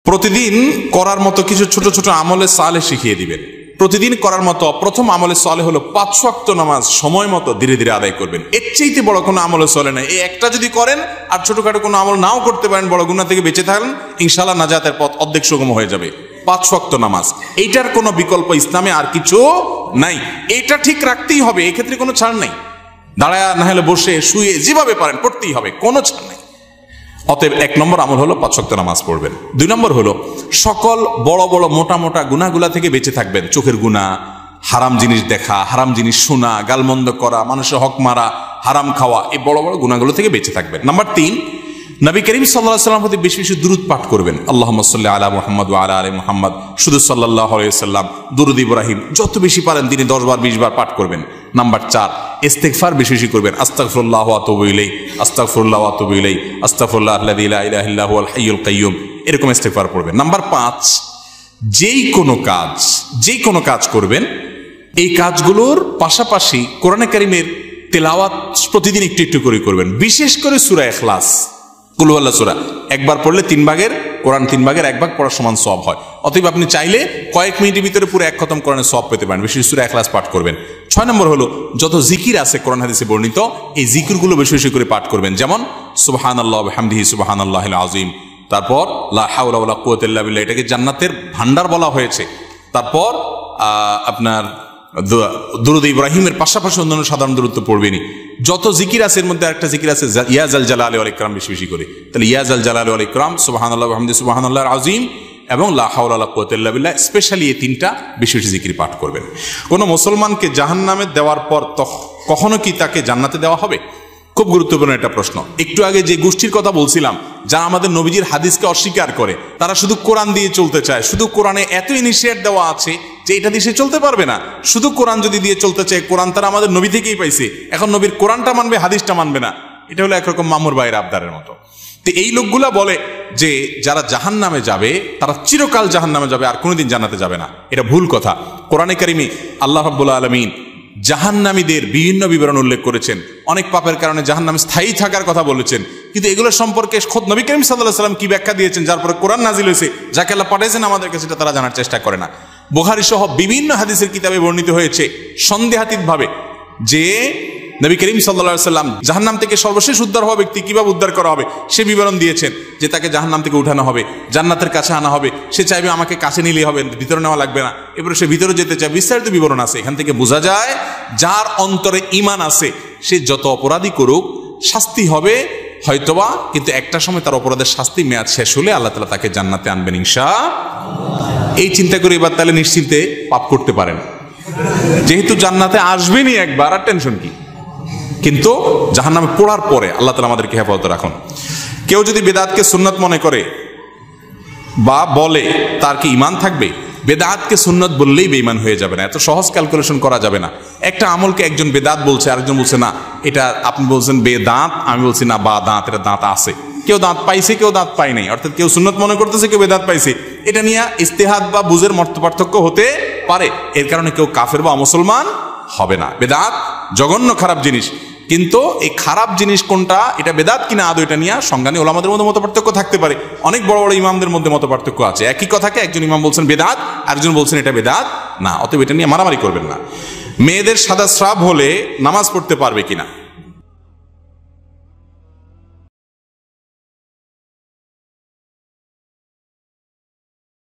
প্রতিদিন করার মতো কিছু ছোট ছোট আমলে সালেহ শিখিয়ে দিবেন। প্রতিদিন করার মতো প্রথম আমলে সালেহ হলো 5 ওয়াক্ত নামাজ সময় মতো ধীরে ধীরে আদায় করবেন। এর চাইতে বড় কোনো আমলে চলে না। এই একটা যদি করেন আর ছোটখাটো কোনো আমল নাও করতে পারেন, বড় গুনাহ থেকে বেঁচে থাকেন, ইনশাআল্লাহ নাজাতের পথ অর্ধেক সুগম হয়ে যাবে। 5 ওয়াক্ত নামাজ, এইটার কোনো বিকল্প ইসলামে আর কিছু নাই। এটা ঠিক রাখতেই হবে, এক্ষেত্রে কোনো ছাড় নাই। দাঁড়ায় না হলে বসে শুয়ে যেভাবে পারেন পড়তেই হবে, কোনো ছাড় নাই। অতএব 1 নম্বর আমল হলো 5 ওয়াক্ত নামাজ পড়বেন। 2 নম্বর হলো সকল বড় বড় মোটা মোটা গুনাহগুলা থেকে বেঁচে থাকবেন। চোখের গুনাহ, হারাম জিনিস দেখা, হারাম জিনিস শোনা, গালমন্দ করা, মানুষের হক মারা, হারাম খাওয়া, এই বড় বড় গুনাহগুলো থেকে বেঁচে থাকবেন। নাম্বার 3, নবী করিম সাল্লাল্লাহু আলাইহি ওয়াসাল্লামের প্রতি বেশি বেশি দুরূদ পাঠ করবেন। আল্লাহুম্মা সাল্লি আলা মুহাম্মাদ ওয়া আলা আলি মুহাম্মাদ, শুধু সাল্লাল্লাহু আলাইহি ওয়াসাল্লাম, দুরূদ ইব্রাহিম যত বেশি পারেন দিনে 10 বার 20 বার পাঠ করবেন। নাম্বার 4, ইস্তিগফার বেশি বেশি করবেন। আস্তাগফিরুল্লাহ ওয়া আতুবু ইলাইহি, আস্তাগফিরুল্লাহ ওয়া আতুবু ইলাইহি, আস্তাগফিরুল্লাহ আল্লাযী লা ইলাহা ইল্লা হুয়াল হাইয়ুল কাইয়্যুম, এরকম ইস্তিগফার পড়বেন। নাম্বার 5, যেই কোনো কাজ করবেন, এই কাজগুলোর পাশাপাশি কোরআনে কারীমের তেলাওয়াত প্রতিদিন একটু একটু করে করবেন। বিশেষ করে সূরা ইখলাস, কুল হুয়াল্লাহ সূরা একবার পড়লে 3 ভাগের কোরআন 3 ভাগের 1 ভাগ পড়ার সমান সওয়াব হয়। অতএব আপনি চাইলে কয়েক মিনিটের ভিতরে পুরো 1 খতম কোরআনের সওয়াব পেতে পারেন। বিশেষ সূরা ইখলাস পাঠ করবেন। 6 নম্বর হলো যত জিকির আছে কোরআন হাদিসে বর্ণিত, এই জিকিরগুলো বেশি বেশি করে পাঠ করবেন। যেমন সুবহানাল্লাহ ওয়া বিহামদিহি সুবহানাল্লাহিল আযীম, তারপর লা হাওলা ওয়ালা কুওয়াতা ইল্লা বিল্লাহ, এটাকে জান্নাতের ভান্ডার বলা হয়েছে। তারপর আপনার দুরূদ ইব্রাহিমের পাশাপাশি অন্যান্য সাধারণ দরুদ তো পড়বেনই। যত জিকির আছে এর মধ্যে একটা জিকির আছে ইয়া জাল জালালি ওয়াল ইকরাম, বেশি বেশি করে। তাহলে ইয়া জাল জালালি ওয়াল ইকরাম, সুবহানাল্লাহ ওয়া বিহামদিহি সুবহানাল্লাহিল আযীম এবং লা হাওলা ওয়ালা কুওয়াতা ইল্লা বিল্লাহ, স্পেশালি এই 3টা বেশি বেশি জিকির পাঠ করবেন। কোনো মুসলমানকে জাহান্নামে দেওয়ার পর কখনো কি তাকে জান্নাতে দেওয়া হবে? খুব গুরুত্বপূর্ণ একটা প্রশ্ন। একটু আগে যে গোষ্ঠীর কথা বলছিলাম, যারা আমাদের নবীজির হাদিসকে অস্বীকার করে, তারা শুধু কোরআন দিয়ে চলতে চায়। শুধু কোরআনে এত ইনিশিয়েট দেওয়া আছে যে এটা দিয়ে সে চলতে পারবে না। শুধু কোরআন যদি দিয়ে চলতে চায়, কোরআন তারা আমাদের নবী থেকেই পাইছে, এখন নবীর কোরআনটা মানবে, হাদিসটা মানবে না। এটা হলো একরকম মামুর ভাইয়ের আবদারের মতো। তো এই লোকগুলা বলে যে যারা জাহান্নামে যাবে তারা চিরকাল জাহান্নামে যাবে, আর কোনোদিন জান্নাতে যাবে না। এটা ভুল কথা। কোরআনে কারিমে আল্লাহ রাব্বুল আলামিন জাহান্নামীদের বিভিন্ন বিবরণ উল্লেখ করেছেন। অনেক পাপের কারণে জাহান্নামে স্থায়ী থাকার কথা বলেছেন, কিন্তু এগুলো সম্পর্কে খোদ নবী করিম সাল্লাল্লাহু আলাইহি ওয়াসাল্লাম কি ব্যাখ্যা দিয়েছেন, যার পরে কোরআন নাজিল হয়েছে, যাকে আল্লাহ পাঠিয়েছেন আমাদের কাছে, সেটা তারা জানার চেষ্টা করে না। বুখারী সহ বিভিন্ন হাদিসের কিতাবে বর্ণিত হয়েছে সন্দেহাতীতভাবে যে নবী করিম সাল্লাল্লাহু আলাইহি ওয়াসাল্লাম জাহান্নাম থেকে সর্বশেষ উদ্ধার হওয়া ব্যক্তি কিভাবে উদ্ধার করা হবে সে বিবরণ দিয়েছেন। যে তাকে জাহান্নাম থেকে উঠানো হবে, জান্নাতের কাছে আনা হবে, সে চাইবে আমাকে কাছে নিলেই হবে, ভিতরে নেওয়া লাগবে না, এবারে সে ভিতরে যেতে চায়, বিস্তারিত বিবরণ আছে। এখান থেকে বোঝা যায় যার অন্তরে ঈমান আছে সে যত অপরাধী করুক শাস্তি হবে হয়তোবা, কিন্তু একটা সময় তার অপরাধের শাস্তি মেয়াদ শেষ হলে আল্লাহ তাআলা তাকে জান্নাতে আনবেন ইনশাআল্লাহ। এই চিন্তা করে এবার তাহলে নিশ্চিন্তে পাপ করতে পারেন, যেহেতু জান্নাতে আসবেনই একবার, আর টেনশন কি। কিন্তু জাহান্নামে পড়ার পরে আল্লাহ তাআলা আমাদেরকে হেফাজতে রাখুন। কেউ যদি বেদাতকে সুন্নত মনে করে বা বলে, তার কি ঈমান থাকবে? বেদাতকে সুন্নত বললেই বেঈমান হয়ে যাবে না, এত সহজ ক্যালকুলেশন করা যাবে না। একটা আমলকে একজন বেদাত বলছে, আরেকজন বলছে না এটা আপনি বলছেন বেদাত, আমি বলছি না বা দাঁত, এটা দাঁত আছে। কেউ দাঁত পাইছে, কেউ দাঁত পাই নাই, অর্থাৎ কেউ সুন্নত মনে করতেছে, কেউ বেদাত পাইছে। এটা নিয়ে ইজতিহাদ বা বুঝের মত পার্থক্য হতে পারে, এর কারণে কেউ কাফের বা মুসলমান হবে না। বেদাত জঘন্য খারাপ জিনিস, কিন্তু এই খারাপ জিনিস কোনটা, এটা বেদাত কিনা আদৌ, এটা নিয়ে সংজ্ঞা নিয়ে ওলামাদের মধ্যে মত পার্থক্য থাকতে পারে। অনেক বড় বড় ইমামদের মধ্যে মত পার্থক্য আছে। একই কথাকে একজন ইমাম বলছেন বেদাত, আরেকজন বলছেন এটা বেদাত না। অতএব এটা নিয়ে মারামারি করবেন না। মেয়েদের সাদা স্রাব হলে নামাজ পড়তে পারবে কিনা?